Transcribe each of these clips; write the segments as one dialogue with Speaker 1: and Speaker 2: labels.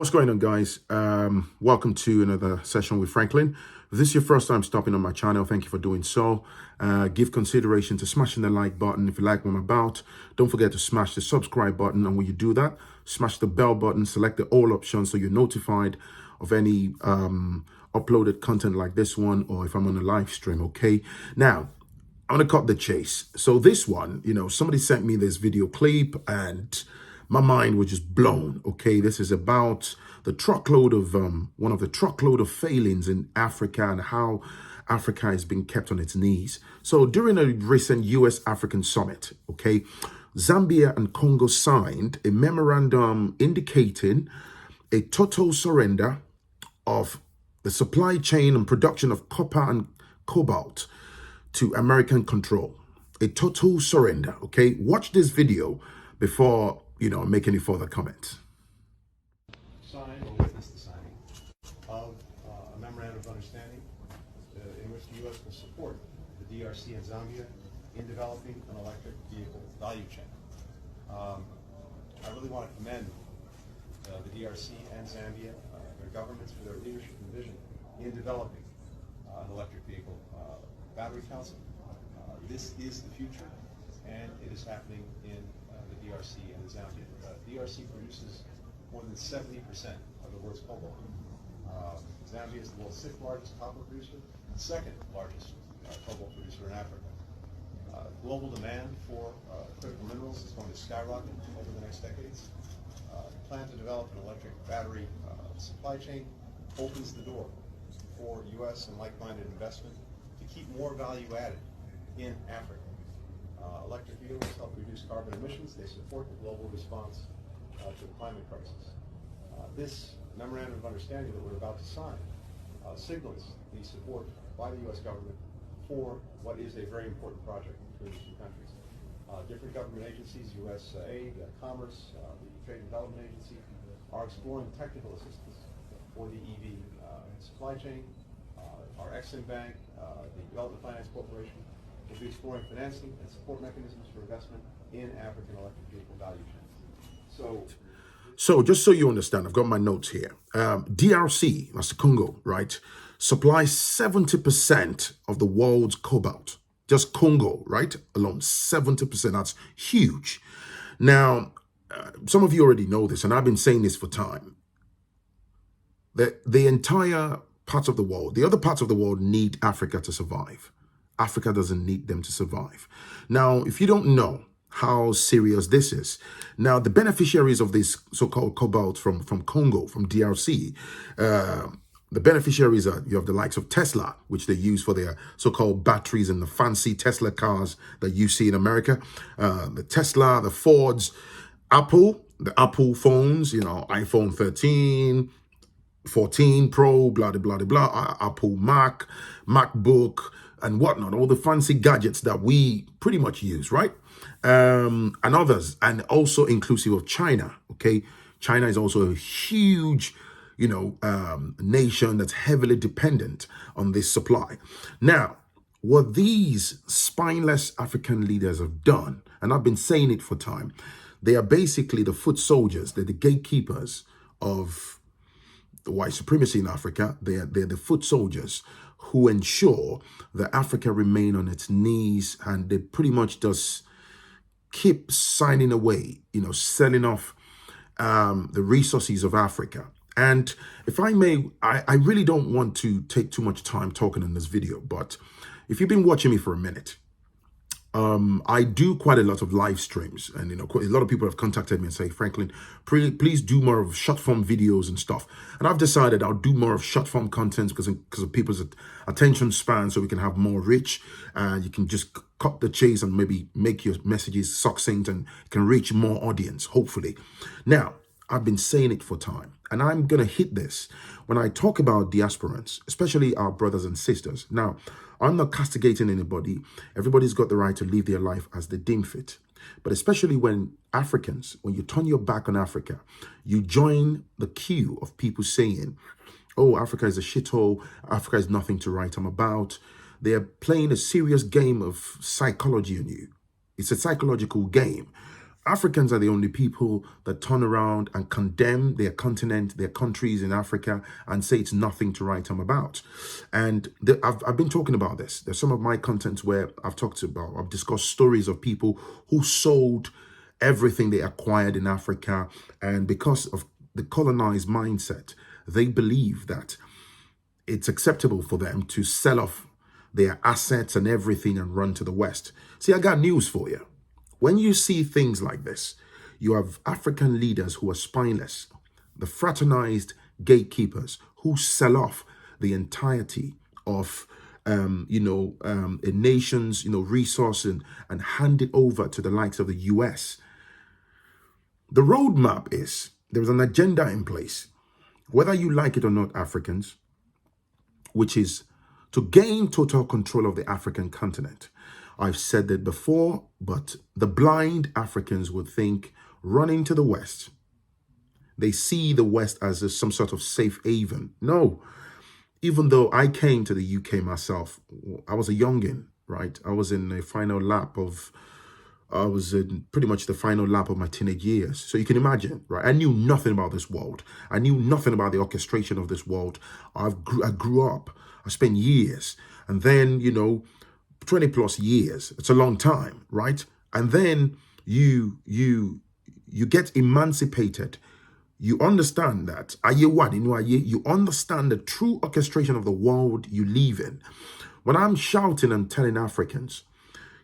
Speaker 1: What's going on, guys? Welcome to another session with Phrankleen. If this is your first time stopping on my channel, thank you for doing so. Give consideration to smashing the like button if you like what I'm about. Don't forget to smash the subscribe button, and when you do that, smash the bell button, select the all option so you're notified of any uploaded content like this one, or if I'm on a live stream, okay? Now, I'm gonna cut the chase. So this one, somebody sent me this video clip and my mind was just blown. Okay, this is about the truckload of one of the truckload of failings in Africa and how Africa is being kept on its knees. So during a recent U.S. African summit, okay, Zambia and Congo signed a memorandum indicating a total surrender of the supply chain and production of copper and cobalt to American control. A total surrender. Okay, watch this video before make any further comments.
Speaker 2: Sign or witness the signing of a memorandum of understanding in which the U.S. will support the DRC and Zambia in developing an electric vehicle value chain. I really want to commend the DRC and Zambia, their governments, for their leadership and vision in developing an electric vehicle battery council. This is the future, and it is happening in the DRC and the Zambia. DRC produces more than 70% of the world's cobalt. Zambia is the world's 6th largest copper producer, and 2nd largest cobalt producer in Africa. Global demand for critical minerals is going to skyrocket over the next decades. The plan to develop an electric battery supply chain opens the door for U.S. and like-minded investment to keep more value added in Africa. Electric vehicles help reduce carbon emissions. They support the global response to the climate crisis. This memorandum of understanding that we're about to sign signals the support by the U.S. government for what is a very important project between the two countries. Different government agencies, USAID, Commerce, the Trade and Development Agency, are exploring technical assistance for the EV supply chain. Our Exim Bank, the Development Finance Corporation, will be exploring financing and support mechanisms for investment in African electric vehicle value chains.
Speaker 1: So just so you understand, I've got my notes here. DRC, that's the Congo, right, supplies 70% of the world's cobalt. Just Congo, right, alone, 70%. That's huge. Now, some of you already know this, and I've been saying this for time. The entire parts of the world, the other parts of the world need Africa to survive. Africa doesn't need them to survive. Now, if you don't know how serious this is, now the beneficiaries of this so-called cobalt from Congo, from DRC, the beneficiaries are, you have the likes of Tesla, which they use for their so-called batteries in the fancy Tesla cars that you see in America. The Tesla, the Fords, Apple, the Apple phones, iPhone 13, 14 Pro, blah, blah, blah, blah, Apple Mac, MacBook, and whatnot, all the fancy gadgets that we pretty much use, right? And others, and also inclusive of China, okay? China is also a huge, nation that's heavily dependent on this supply. Now, what these spineless African leaders have done, and I've been saying it for time, they are basically the foot soldiers, they're the gatekeepers of the white supremacy in Africa. They're the foot soldiers who ensure that Africa remain on its knees, and they pretty much just keep signing away, selling off the resources of Africa. And if I may, I really don't want to take too much time talking in this video, but if you've been watching me for a minute, I do quite a lot of live streams, and a lot of people have contacted me and say, Phrankleen, please do more of short form videos and stuff. And I've decided I'll do more of short form content because of people's attention span, so we can have more reach. You can just cut the chase and maybe make your messages succinct and can reach more audience, hopefully. Now, I've been saying it for time, and I'm going to hit this when I talk about diasporans, especially our brothers and sisters. Now, I'm not castigating anybody. Everybody's got the right to live their life as they deem fit. But especially when Africans, when you turn your back on Africa, you join the queue of people saying, oh, Africa is a shithole, Africa is nothing to write home about. They're playing a serious game of psychology on you. It's a psychological game. Africans are the only people that turn around and condemn their continent, their countries in Africa, and say it's nothing to write home about. And I've been talking about this. There's some of my contents where I've discussed stories of people who sold everything they acquired in Africa, and because of the colonized mindset, they believe that it's acceptable for them to sell off their assets and everything and run to the West. See, I got news for you. When you see things like this, you have African leaders who are spineless, the fraternized gatekeepers who sell off the entirety of a nation's resources and hand it over to the likes of the US. The roadmap is there's an agenda in place, whether you like it or not, Africans, which is to gain total control of the African continent. I've said that before, but the blind Africans would think running to the West. They see the West as some sort of safe haven. No, even though I came to the UK myself, I was a youngin', right? I was in pretty much the final lap of my teenage years. So you can imagine, right? I knew nothing about this world. I knew nothing about the orchestration of this world. I grew up. I spent years. And then, 20 plus years. It's a long time, right? And then you get emancipated. You understand that. You understand the true orchestration of the world you live in. When I'm shouting and telling Africans,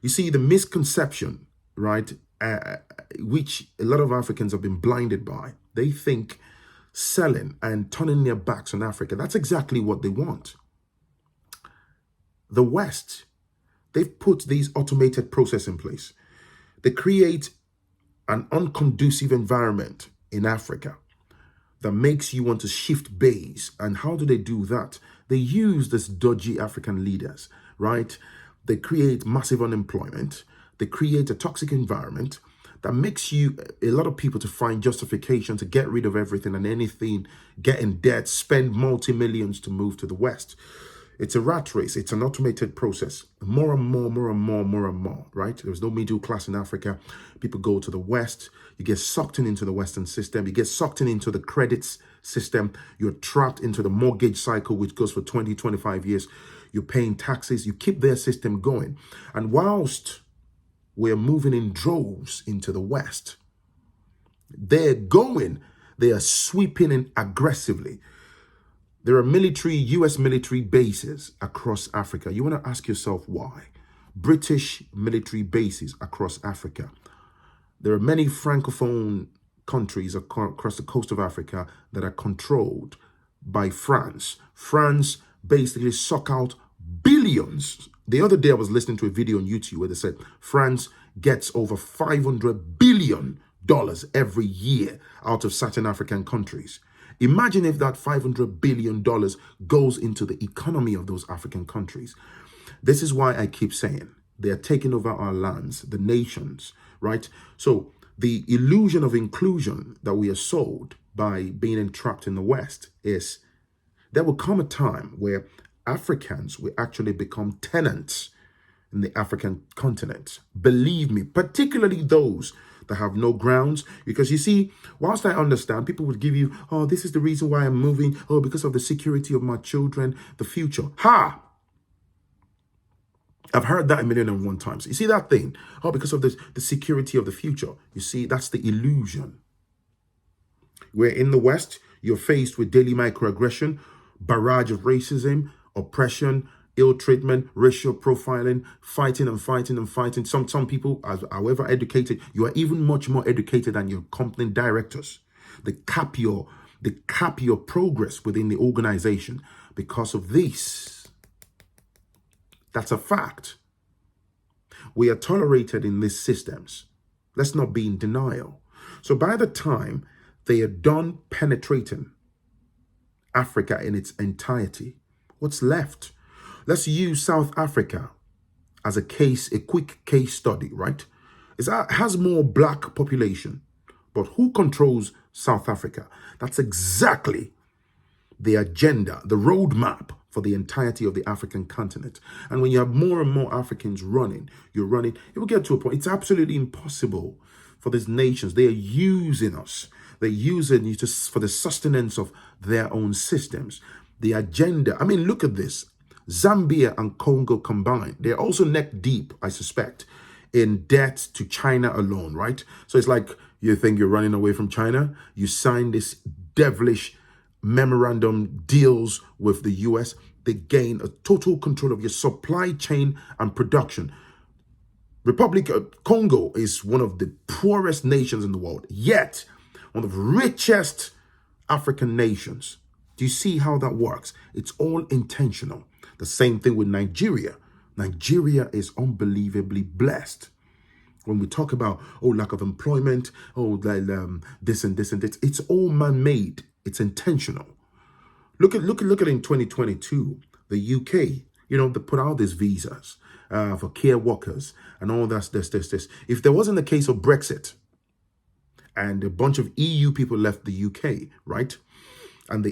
Speaker 1: you see the misconception, right, which a lot of Africans have been blinded by. They think selling and turning their backs on Africa, that's exactly what they want. The West, they've put these automated processes in place. They create an unconducive environment in Africa that makes you want to shift base. And how do they do that? They use these dodgy African leaders, right? They create massive unemployment. They create a toxic environment that makes a lot of people to find justification to get rid of everything and anything, get in debt, spend multi-millions to move to the West. It's a rat race. It's an automated process. More and more, right? There's no middle class in Africa. People go to the West. You get sucked into the Western system. You get sucked into the credits system. You're trapped into the mortgage cycle, which goes for 20, 25 years. You're paying taxes. You keep their system going. And whilst we're moving in droves into the West, they are sweeping in aggressively. There are US military bases across Africa. You want to ask yourself why? British military bases across Africa. There are many Francophone countries across the coast of Africa that are controlled by France. France basically suck out billions. The other day I was listening to a video on YouTube where they said France gets over $500 billion every year out of certain African countries. Imagine if that $500 billion goes into the economy of those African countries. This is why I keep saying they are taking over our lands, the nations, right? So the illusion of inclusion that we are sold by being entrapped in the West is there will come a time where Africans will actually become tenants in the African continent. Believe me, particularly those that have no grounds. Because you see, whilst I understand, people would give you, oh, this is the reason why I'm moving. Oh, because of the security of my children, the future. Ha! I've heard that 1,000,001 times. You see that thing? Oh, because of the security of the future. You see, that's the illusion. Where in the West, you're faced with daily microaggression, barrage of racism, oppression, ill treatment, racial profiling, fighting. Some people, however educated, you are even much more educated than your company directors. They cap your progress within the organization because of this. That's a fact. We are tolerated in these systems. Let's not be in denial. So by the time they are done penetrating Africa in its entirety, what's left? Let's use South Africa as a quick case study, right? It has more black population, but who controls South Africa? That's exactly the agenda, the roadmap for the entirety of the African continent. And when you have more and more Africans running, it will get to a point. It's absolutely impossible for these nations. They are using us. They're using you for the sustenance of their own systems. The agenda. I mean, look at this. Zambia and Congo combined. They're also neck deep, I suspect, in debt to China alone, right? So it's like you think you're running away from China. You sign this devilish memorandum deals with the US. They gain a total control of your supply chain and production. Republic of Congo is one of the poorest nations in the world, yet one of the richest African nations. Do you see how that works? It's all intentional. The same thing with Nigeria. Nigeria is unbelievably blessed. When we talk about, lack of employment, this and this and this, it's all man-made. It's intentional. Look at it in 2022, the UK, they put out these visas for care workers and all that, this. If there wasn't a case of Brexit and a bunch of EU people left the UK, right? And the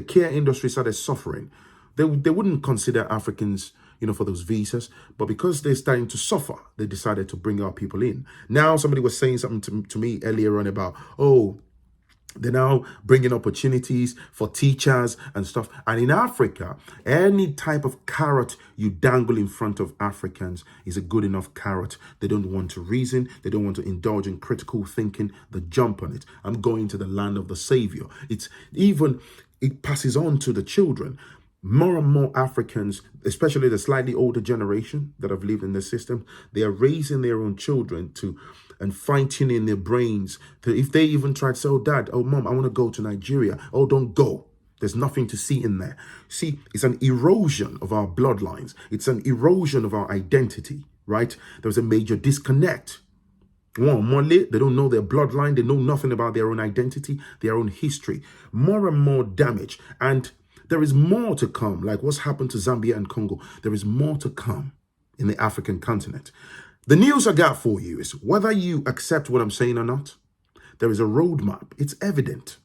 Speaker 1: care industry started suffering, they wouldn't consider Africans, for those visas. But because they're starting to suffer, they decided to bring our people in. Now, somebody was saying something to me earlier on about, they're now bringing opportunities for teachers and stuff. And in Africa, any type of carrot you dangle in front of Africans is a good enough carrot. They don't want to reason. They don't want to indulge in critical thinking. They jump on it. I'm going to the land of the Savior. It passes on to the children. More and more Africans, especially the slightly older generation that have lived in the system, they are raising their own children and fine-tuning their brains. If they even try to say, Dad, Mom, I want to go to Nigeria. Don't go. There's nothing to see in there. See, it's an erosion of our bloodlines. It's an erosion of our identity, right? There's a major disconnect. They don't know their bloodline. They know nothing about their own identity, their own history. More and more damage. And there is more to come, like what's happened to Zambia and Congo. There is more to come in the African continent. The news I got for you is whether you accept what I'm saying or not, there is a roadmap. It's evident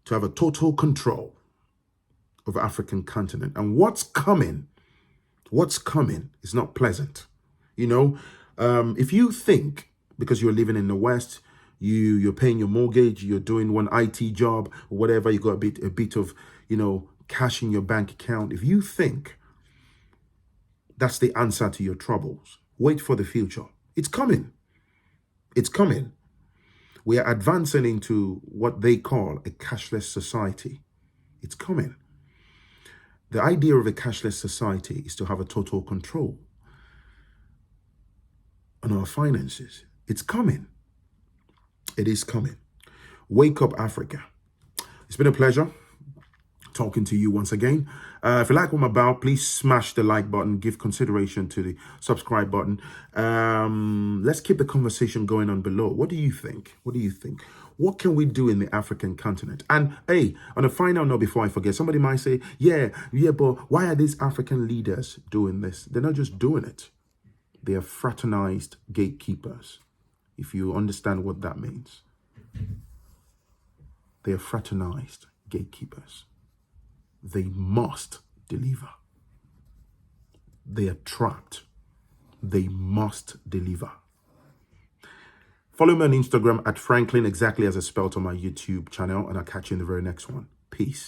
Speaker 1: to have a total control of the African continent. And what's coming is not pleasant. If you think because you're living in the West, you're paying your mortgage, you're doing one IT job or whatever, you got a bit of, cash in your bank account. If you think that's the answer to your troubles, wait for the future. It's coming. It's coming. We are advancing into what they call a cashless society. It's coming. The idea of a cashless society is to have a total control on our finances. It's coming. It is coming. Wake up, Africa. It's been a pleasure talking to you once again. If you like what I'm about, please smash the like button, give consideration to the subscribe button. Let's keep the conversation going on below. What do you think? What can we do in the African continent? And hey, on a final note, before I forget, somebody might say, yeah, but why are these African leaders doing this? They're not just doing it. They are fraternized gatekeepers, if you understand what that means. They are fraternized gatekeepers. They must deliver. They are trapped. They must deliver. Follow me on Instagram at Phrankleen, exactly as I spelled on my YouTube channel, and I'll catch you in the very next one. Peace.